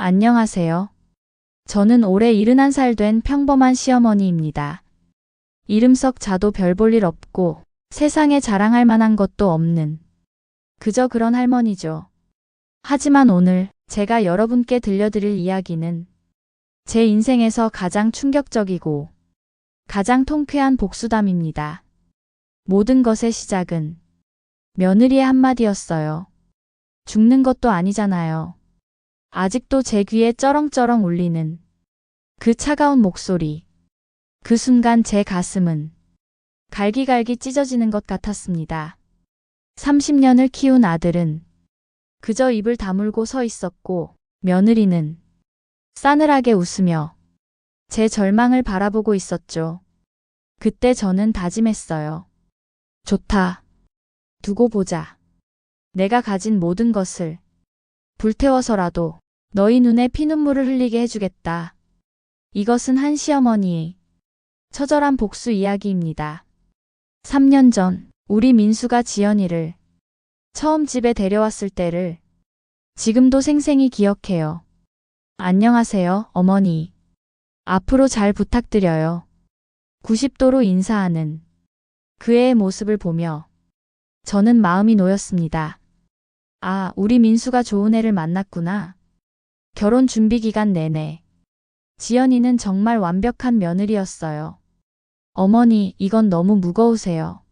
안녕하세요. 저는 올해 71살 된 평범한 시어머니입니다. 이름 썩 자도 별 볼 일 없고 세상에 자랑할 만한 것도 없는 그저 그런 할머니죠. 하지만 오늘 제가 여러분께 들려드릴 이야기는 제 인생에서 가장 충격적이고 가장 통쾌한 복수담입니다. 모든 것의 시작은 며느리의 한마디였어요. 죽는 것도 아니잖아요. 아직도 제 귀에 쩌렁쩌렁 울리는 그 차가운 목소리. 그 순간 제 가슴은 갈기갈기 찢어지는 것 같았습니다. 30년을 키운 아들은 그저 입을 다물고 서 있었고 며느리는 싸늘하게 웃으며 제 절망을 바라보고 있었죠. 그때 저는 다짐했어요. 좋다. 두고 보자. 내가 가진 모든 것을 불태워서라도 너희 눈에 피눈물을 흘리게 해주겠다. 이것은 한 시어머니의 처절한 복수 이야기입니다. 3년 전 우리 민수가 지연이를 처음 집에 데려왔을 때를 지금도 생생히 기억해요. 안녕하세요, 어머니. 앞으로 잘 부탁드려요. 90도로 인사하는 그 애의 모습을 보며 저는 마음이 놓였습니다. 아, 우리 민수가 좋은 애를 만났구나. 결혼 준비 기간 내내 지연이는 정말 완벽한 며느리였어요. 어머니, 이건 너무 무거우세요.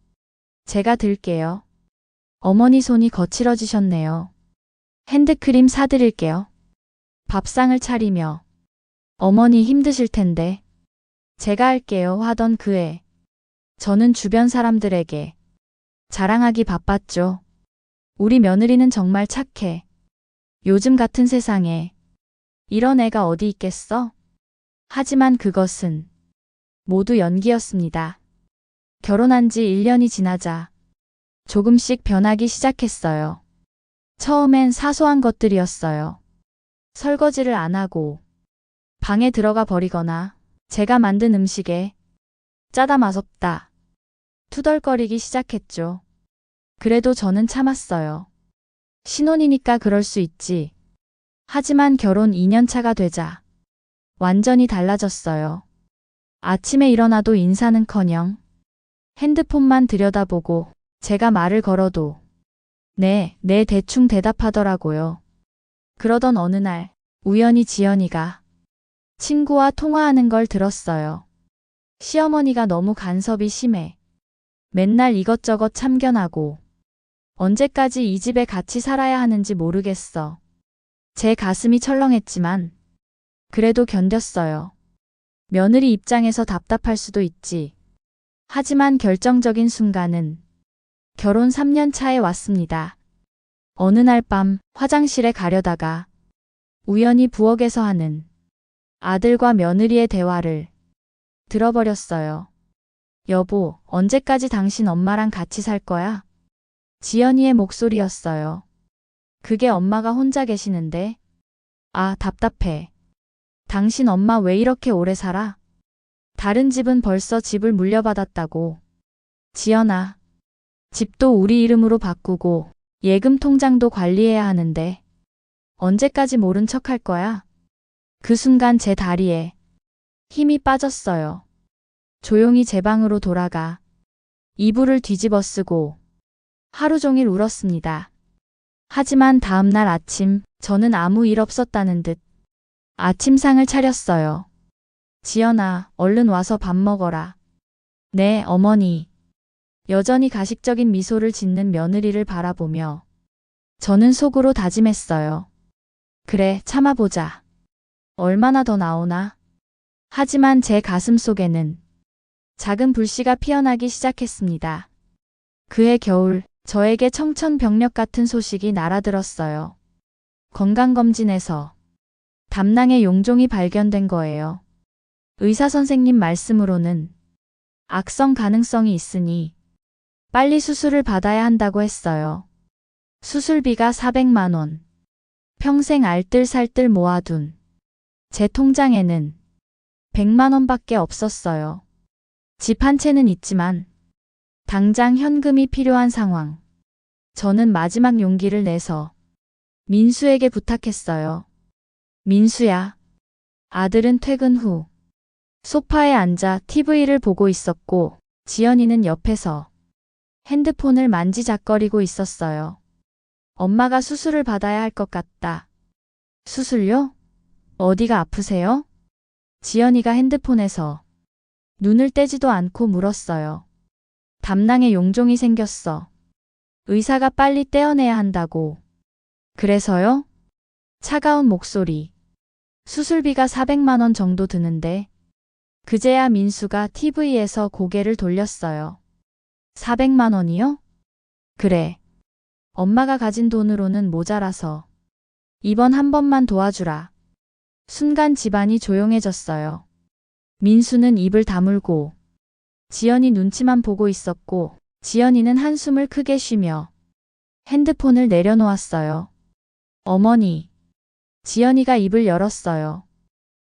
제가 들게요. 어머니 손이 거칠어지셨네요. 핸드크림 사드릴게요. 밥상을 차리며 어머니 힘드실 텐데 제가 할게요 하던 그 애. 저는 주변 사람들에게 자랑하기 바빴죠. 우리 며느리는 정말 착해. 요즘 같은 세상에 이런 애가 어디 있겠어? 하지만 그것은 모두 연기였습니다. 결혼한 지 1년이 지나자 조금씩 변하기 시작했어요. 처음엔 사소한 것들이었어요. 설거지를 안 하고 방에 들어가 버리거나 제가 만든 음식에 짜다 맛없다 투덜거리기 시작했죠. 그래도 저는 참았어요. 신혼이니까 그럴 수 있지. 하지만 결혼 2년 차가 되자 완전히 달라졌어요. 아침에 일어나도 인사는커녕 핸드폰만 들여다보고 제가 말을 걸어도 네 대충 대답하더라고요. 그러던 어느 날 우연히 지연이가 친구와 통화하는 걸 들었어요. 시어머니가 너무 간섭이 심해. 맨날 이것저것 참견하고 언제까지 이 집에 같이 살아야 하는지 모르겠어. 제 가슴이 철렁했지만 그래도 견뎠어요. 며느리 입장에서 답답할 수도 있지. 하지만 결정적인 순간은 결혼 3년 차에 왔습니다. 어느 날 밤 화장실에 가려다가 우연히 부엌에서 하는 아들과 며느리의 대화를 들어버렸어요. 여보, 언제까지 당신 엄마랑 같이 살 거야? 지연이의 목소리였어요. 그게 엄마가 혼자 계시는데. 아, 답답해. 당신 엄마 왜 이렇게 오래 살아? 다른 집은 벌써 집을 물려받았다고. 지연아, 집도 우리 이름으로 바꾸고 예금 통장도 관리해야 하는데 언제까지 모른 척 할 거야? 그 순간 제 다리에 힘이 빠졌어요. 조용히 제 방으로 돌아가 이불을 뒤집어 쓰고 하루 종일 울었습니다. 하지만 다음 날 아침 저는 아무 일 없었다는 듯 아침상을 차렸어요. 지연아, 얼른 와서 밥 먹어라. 네, 어머니. 여전히 가식적인 미소를 짓는 며느리를 바라보며 저는 속으로 다짐했어요. 그래, 참아보자. 얼마나 더 나오나? 하지만 제 가슴 속에는 작은 불씨가 피어나기 시작했습니다. 그해 겨울 저에게 청천벽력 같은 소식이 날아들었어요. 건강검진에서 담낭에 용종이 발견된 거예요. 의사 선생님 말씀으로는 악성 가능성이 있으니 빨리 수술을 받아야 한다고 했어요. 수술비가 400만 원. 평생 알뜰살뜰 모아둔 제 통장에는 100만 원밖에 없었어요. 집 한 채는 있지만 당장 현금이 필요한 상황. 저는 마지막 용기를 내서 민수에게 부탁했어요. 민수야. 아들은 퇴근 후 소파에 앉아 TV를 보고 있었고 지연이는 옆에서 핸드폰을 만지작거리고 있었어요. 엄마가 수술을 받아야 할 것 같다. 수술요? 어디가 아프세요? 지연이가 핸드폰에서 눈을 떼지도 않고 물었어요. 담낭에 용종이 생겼어. 의사가 빨리 떼어내야 한다고. 그래서요? 차가운 목소리. 수술비가 400만 원 정도 드는데. 그제야 민수가 TV에서 고개를 돌렸어요. 400만 원이요? 그래. 엄마가 가진 돈으로는 모자라서. 이번 한 번만 도와주라. 순간 집안이 조용해졌어요. 민수는 입을 다물고 지연이 눈치만 보고 있었고 지연이는 한숨을 크게 쉬며 핸드폰을 내려놓았어요. 어머니. 지연이가 입을 열었어요.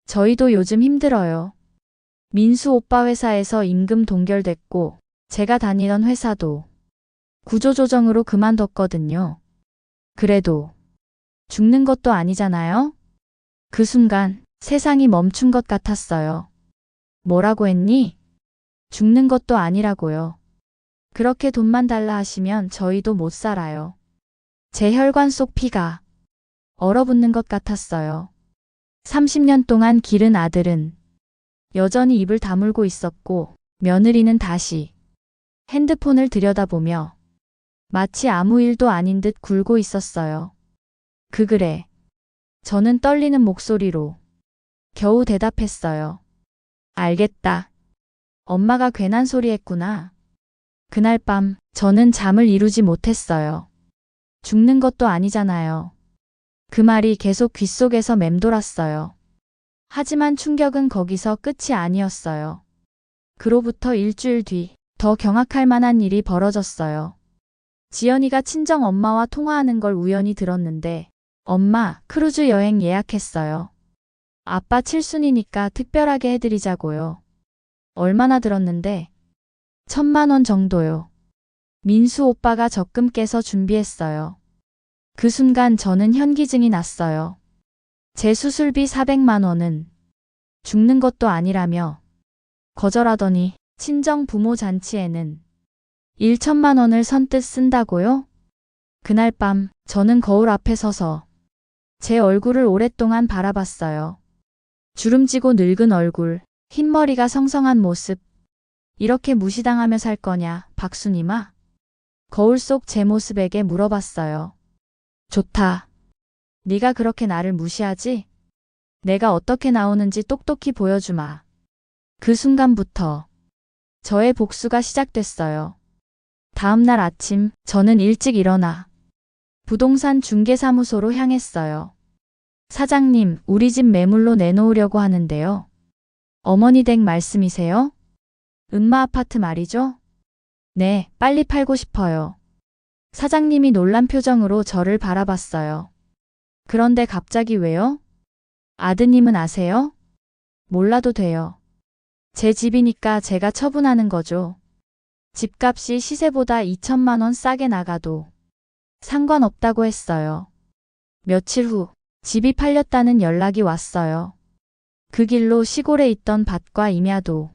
저희도 요즘 힘들어요. 민수 오빠 회사에서 임금 동결됐고 제가 다니던 회사도 구조조정으로 그만뒀거든요. 그래도 죽는 것도 아니잖아요? 그 순간 세상이 멈춘 것 같았어요. 뭐라고 했니? 죽는 것도 아니라고요. 그렇게 돈만 달라 하시면 저희도 못 살아요. 제 혈관 속 피가 얼어붙는 것 같았어요. 30년 동안 기른 아들은 여전히 입을 다물고 있었고 며느리는 다시 핸드폰을 들여다보며 마치 아무 일도 아닌 듯 굴고 있었어요. 그래. 저는 떨리는 목소리로 겨우 대답했어요. 알겠다. 엄마가 괜한 소리 했구나. 그날 밤 저는 잠을 이루지 못했어요. 죽는 것도 아니잖아요. 그 말이 계속 귓속에서 맴돌았어요. 하지만 충격은 거기서 끝이 아니었어요. 그로부터 일주일 뒤 더 경악할 만한 일이 벌어졌어요. 지연이가 친정 엄마와 통화하는 걸 우연히 들었는데 엄마, 크루즈 여행 예약했어요. 아빠 칠순이니까 특별하게 해드리자고요. 얼마나 들었는데? 1,000만 원 정도요. 민수 오빠가 적금 깨서 준비했어요. 그 순간 저는 현기증이 났어요. 제 수술비 400만 원은 죽는 것도 아니라며 거절하더니 친정 부모 잔치에는 1,000만 원을 선뜻 쓴다고요? 그날 밤 저는 거울 앞에 서서 제 얼굴을 오랫동안 바라봤어요. 주름지고 늙은 얼굴, 흰머리가 성성한 모습. 이렇게 무시당하며 살 거냐, 박순임아? 거울 속 제 모습에게 물어봤어요. 좋다. 네가 그렇게 나를 무시하지? 내가 어떻게 나오는지 똑똑히 보여주마. 그 순간부터 저의 복수가 시작됐어요. 다음 날 아침 저는 일찍 일어나 부동산 중개사무소로 향했어요. 사장님, 우리 집 매물로 내놓으려고 하는데요. 어머니 댁 말씀이세요? 음마 아파트 말이죠? 네, 빨리 팔고 싶어요. 사장님이 놀란 표정으로 저를 바라봤어요. 그런데 갑자기 왜요? 아드님은 아세요? 몰라도 돼요. 제 집이니까 제가 처분하는 거죠. 집값이 시세보다 2,000만 원 싸게 나가도 상관없다고 했어요. 며칠 후 집이 팔렸다는 연락이 왔어요. 그 길로 시골에 있던 밭과 임야도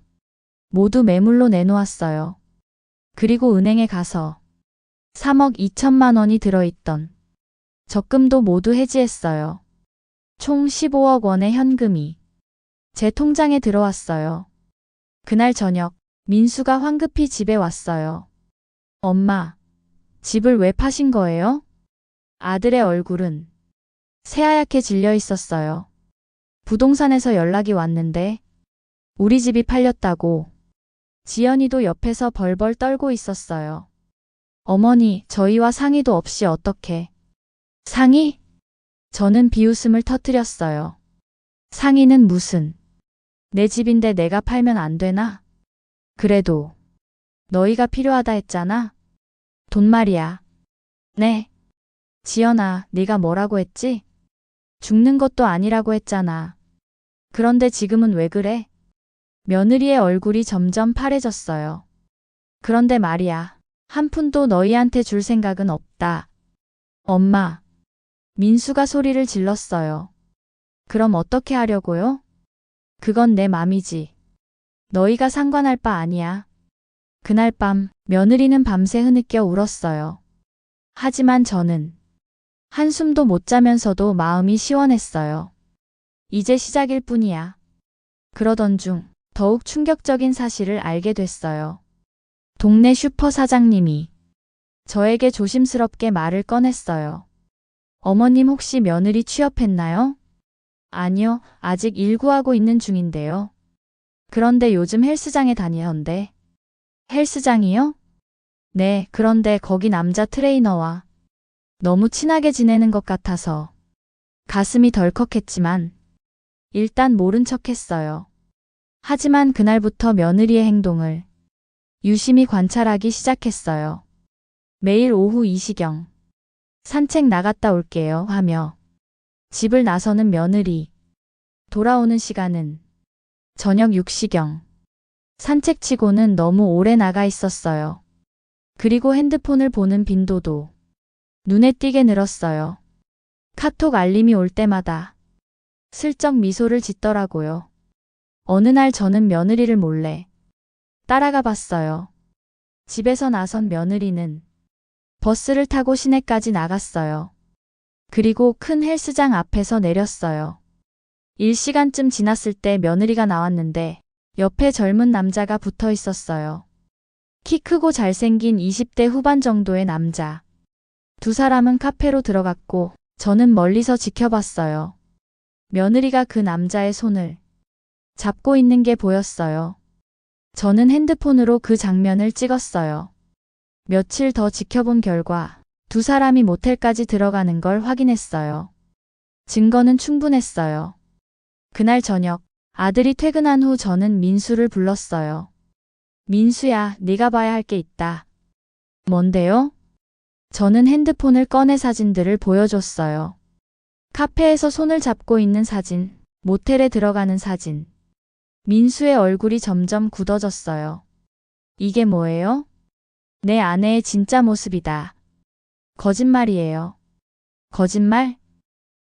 모두 매물로 내놓았어요. 그리고 은행에 가서 3억 2천만 원이 들어있던 적금도 모두 해지했어요. 총 15억 원의 현금이 제 통장에 들어왔어요. 그날 저녁 민수가 황급히 집에 왔어요. 엄마, 집을 왜 파신 거예요? 아들의 얼굴은 새하얗게 질려 있었어요. 부동산에서 연락이 왔는데 우리 집이 팔렸다고. 지연이도 옆에서 벌벌 떨고 있었어요. 어머니, 저희와 상의도 없이 어떻게? 상의? 저는 비웃음을 터뜨렸어요. 상의는 무슨? 내 집인데 내가 팔면 안 되나? 그래도 너희가 필요하다 했잖아. 돈 말이야. 네. 지연아, 네가 뭐라고 했지? 죽는 것도 아니라고 했잖아. 그런데 지금은 왜 그래? 며느리의 얼굴이 점점 파래졌어요. 그런데 말이야. 한 푼도 너희한테 줄 생각은 없다. 엄마. 민수가 소리를 질렀어요. 그럼 어떻게 하려고요? 그건 내 맘이지. 너희가 상관할 바 아니야. 그날 밤 며느리는 밤새 흐느껴 울었어요. 하지만 저는 한숨도 못 자면서도 마음이 시원했어요. 이제 시작일 뿐이야. 그러던 중 더욱 충격적인 사실을 알게 됐어요. 동네 슈퍼 사장님이 저에게 조심스럽게 말을 꺼냈어요. 어머님 혹시 며느리 취업했나요? 아니요, 아직 일구하고 있는 중인데요. 그런데 요즘 헬스장에 다니던데. 헬스장이요? 네, 그런데 거기 남자 트레이너와 너무 친하게 지내는 것 같아서 가슴이 덜컥했지만 일단 모른 척했어요. 하지만 그날부터 며느리의 행동을 유심히 관찰하기 시작했어요. 매일 오후 2시경 산책 나갔다 올게요 하며 집을 나서는 며느리. 돌아오는 시간은 저녁 6시경. 산책치고는 너무 오래 나가 있었어요. 그리고 핸드폰을 보는 빈도도 눈에 띄게 늘었어요. 카톡 알림이 올 때마다 슬쩍 미소를 짓더라고요. 어느 날 저는 며느리를 몰래 따라가 봤어요. 집에서 나선 며느리는 버스를 타고 시내까지 나갔어요. 그리고 큰 헬스장 앞에서 내렸어요. 1시간쯤 지났을 때 며느리가 나왔는데 옆에 젊은 남자가 붙어 있었어요. 키 크고 잘생긴 20대 후반 정도의 남자. 두 사람은 카페로 들어갔고 저는 멀리서 지켜봤어요. 며느리가 그 남자의 손을 잡고 있는 게 보였어요. 저는 핸드폰으로 그 장면을 찍었어요. 며칠 더 지켜본 결과 두 사람이 모텔까지 들어가는 걸 확인했어요. 증거는 충분했어요. 그날 저녁 아들이 퇴근한 후 저는 민수를 불렀어요. 민수야, 네가 봐야 할 게 있다. 뭔데요? 저는 핸드폰을 꺼내 사진들을 보여줬어요. 카페에서 손을 잡고 있는 사진, 모텔에 들어가는 사진. 민수의 얼굴이 점점 굳어졌어요. 이게 뭐예요? 내 아내의 진짜 모습이다. 거짓말이에요. 거짓말?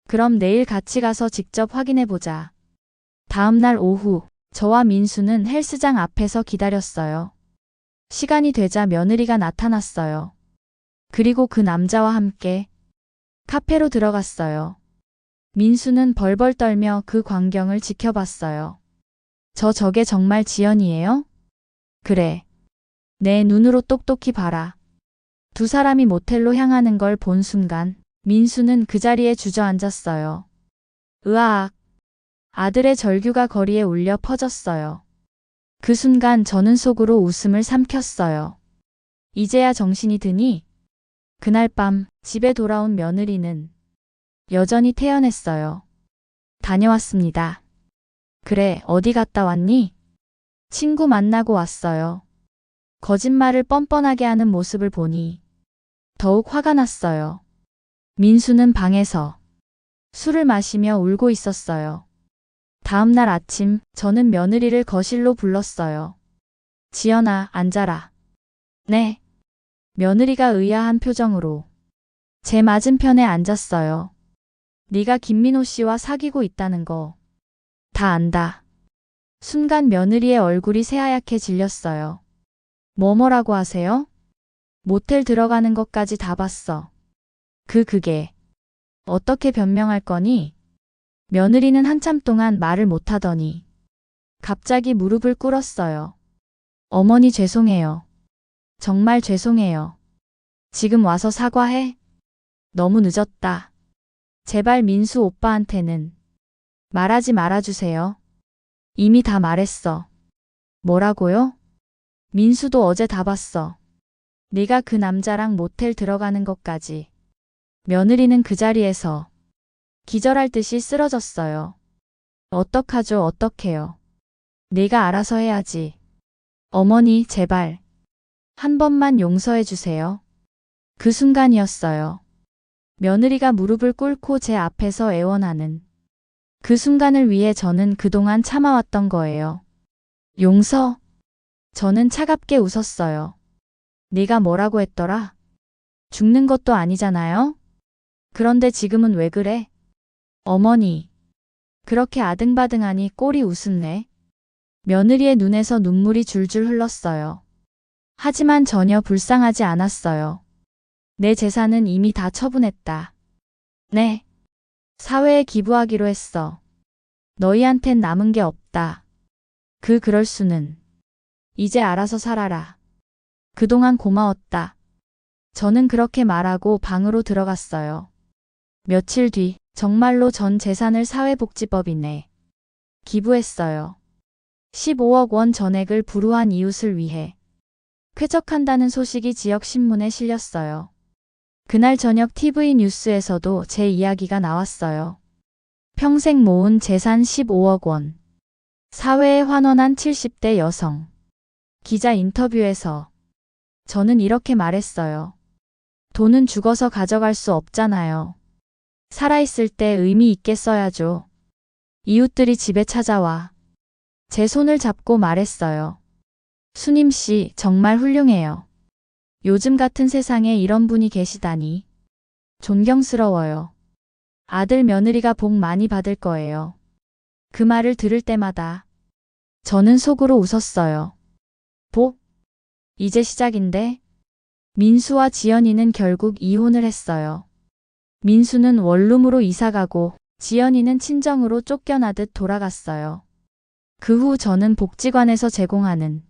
그럼 내일 같이 가서 직접 확인해보자. 다음 날 오후, 저와 민수는 헬스장 앞에서 기다렸어요. 시간이 되자 며느리가 나타났어요. 그리고 그 남자와 함께 카페로 들어갔어요. 민수는 벌벌 떨며 그 광경을 지켜봤어요. 저게 정말 지연이에요? 그래. 내 눈으로 똑똑히 봐라. 두 사람이 모텔로 향하는 걸 본 순간 민수는 그 자리에 주저앉았어요. 으아악. 아들의 절규가 거리에 울려 퍼졌어요. 그 순간 저는 속으로 웃음을 삼켰어요. 이제야 정신이 드니? 그날 밤 집에 돌아온 며느리는 여전히 태연했어요. 다녀왔습니다. 그래, 어디 갔다 왔니? 친구 만나고 왔어요. 거짓말을 뻔뻔하게 하는 모습을 보니 더욱 화가 났어요. 민수는 방에서 술을 마시며 울고 있었어요. 다음 날 아침 저는 며느리를 거실로 불렀어요. 지연아, 앉아라. 네. 며느리가 의아한 표정으로 제 맞은편에 앉았어요. 네가 김민호 씨와 사귀고 있다는 거 다 안다. 순간 며느리의 얼굴이 새하얗게 질렸어요. 뭐라고 하세요? 모텔 들어가는 것까지 다 봤어. 그게 어떻게 변명할 거니? 며느리는 한참 동안 말을 못하더니 갑자기 무릎을 꿇었어요. 어머니 죄송해요. 정말 죄송해요. 지금 와서 사과해. 너무 늦었다. 제발 민수 오빠한테는 말하지 말아주세요. 이미 다 말했어. 뭐라고요? 민수도 어제 다 봤어. 네가 그 남자랑 모텔 들어가는 것까지. 며느리는 그 자리에서 기절할 듯이 쓰러졌어요. 어떡하죠, 어떡해요. 네가 알아서 해야지. 어머니, 제발. 한 번만 용서해 주세요. 그 순간이었어요. 며느리가 무릎을 꿇고 제 앞에서 애원하는 그 순간을 위해 저는 그동안 참아왔던 거예요. 용서? 저는 차갑게 웃었어요. 네가 뭐라고 했더라? 죽는 것도 아니잖아요? 그런데 지금은 왜 그래? 어머니. 그렇게 아등바등하니 꼴이 우습네. 며느리의 눈에서 눈물이 줄줄 흘렀어요. 하지만 전혀 불쌍하지 않았어요. 내 재산은 이미 다 처분했다. 네. 사회에 기부하기로 했어. 너희한텐 남은 게 없다. 그럴 수는. 이제 알아서 살아라. 그동안 고마웠다. 저는 그렇게 말하고 방으로 들어갔어요. 며칠 뒤 정말로 전 재산을 사회복지법인에 기부했어요. 15억 원 전액을 불우한 이웃을 위해 쾌적한다는 소식이 지역신문에 실렸어요. 그날 저녁 TV 뉴스에서도 제 이야기가 나왔어요. 평생 모은 재산 15억 원. 사회에 환원한 70대 여성. 기자 인터뷰에서 저는 이렇게 말했어요. 돈은 죽어서 가져갈 수 없잖아요. 살아있을 때 의미 있게 써야죠. 이웃들이 집에 찾아와 제 손을 잡고 말했어요. 수님 씨 정말 훌륭해요. 요즘 같은 세상에 이런 분이 계시다니. 존경스러워요. 아들 며느리가 복 많이 받을 거예요. 그 말을 들을 때마다 저는 속으로 웃었어요. 복? 이제 시작인데? 민수와 지연이는 결국 이혼을 했어요. 민수는 원룸으로 이사가고 지연이는 친정으로 쫓겨나듯 돌아갔어요. 그 후 저는 복지관에서 제공하는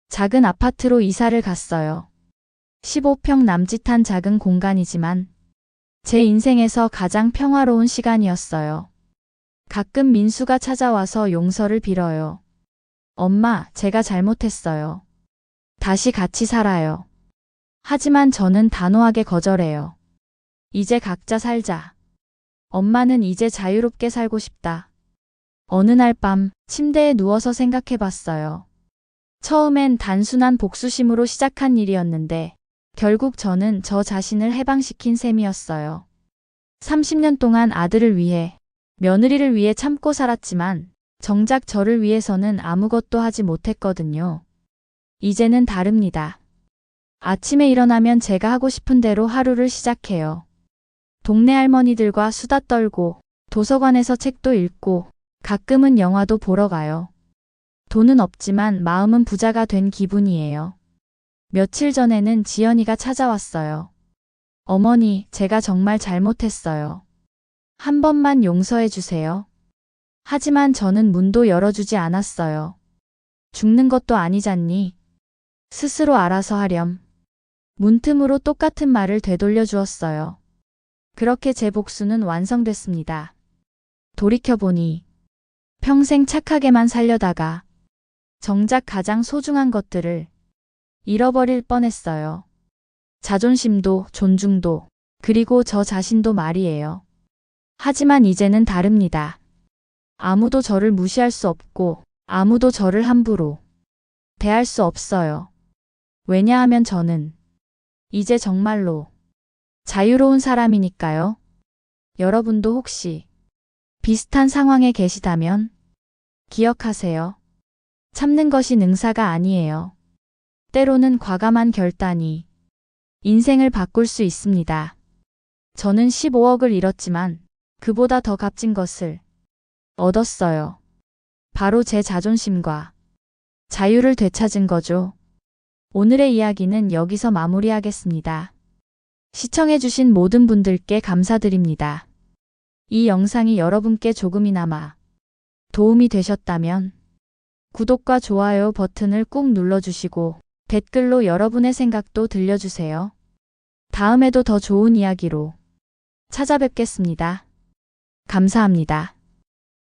작은 아파트로 이사를 갔어요. 15평 남짓한 작은 공간이지만 제 인생에서 가장 평화로운 시간이었어요. 가끔 민수가 찾아와서 용서를 빌어요. 엄마, 제가 잘못했어요. 다시 같이 살아요. 하지만 저는 단호하게 거절해요. 이제 각자 살자. 엄마는 이제 자유롭게 살고 싶다. 어느 날 밤 침대에 누워서 생각해봤어요. 처음엔 단순한 복수심으로 시작한 일이었는데 결국 저는 저 자신을 해방시킨 셈이었어요. 30년 동안 아들을 위해, 며느리를 위해 참고 살았지만 정작 저를 위해서는 아무것도 하지 못했거든요. 이제는 다릅니다. 아침에 일어나면 제가 하고 싶은 대로 하루를 시작해요. 동네 할머니들과 수다 떨고 도서관에서 책도 읽고 가끔은 영화도 보러 가요. 돈은 없지만 마음은 부자가 된 기분이에요. 며칠 전에는 지연이가 찾아왔어요. 어머니, 제가 정말 잘못했어요. 한 번만 용서해 주세요. 하지만 저는 문도 열어주지 않았어요. 죽는 것도 아니잖니. 스스로 알아서 하렴. 문틈으로 똑같은 말을 되돌려 주었어요. 그렇게 제 복수는 완성됐습니다. 돌이켜보니 평생 착하게만 살려다가 정작 가장 소중한 것들을 잃어버릴 뻔했어요. 자존심도 존중도 그리고 저 자신도 말이에요. 하지만 이제는 다릅니다. 아무도 저를 무시할 수 없고 아무도 저를 함부로 대할 수 없어요. 왜냐하면 저는 이제 정말로 자유로운 사람이니까요. 여러분도 혹시 비슷한 상황에 계시다면 기억하세요. 참는 것이 능사가 아니에요. 때로는 과감한 결단이 인생을 바꿀 수 있습니다. 저는 15억을 잃었지만 그보다 더 값진 것을 얻었어요. 바로 제 자존심과 자유를 되찾은 거죠. 오늘의 이야기는 여기서 마무리하겠습니다. 시청해주신 모든 분들께 감사드립니다. 이 영상이 여러분께 조금이나마 도움이 되셨다면 구독과 좋아요 버튼을 꾹 눌러주시고 댓글로 여러분의 생각도 들려주세요. 다음에도 더 좋은 이야기로 찾아뵙겠습니다. 감사합니다.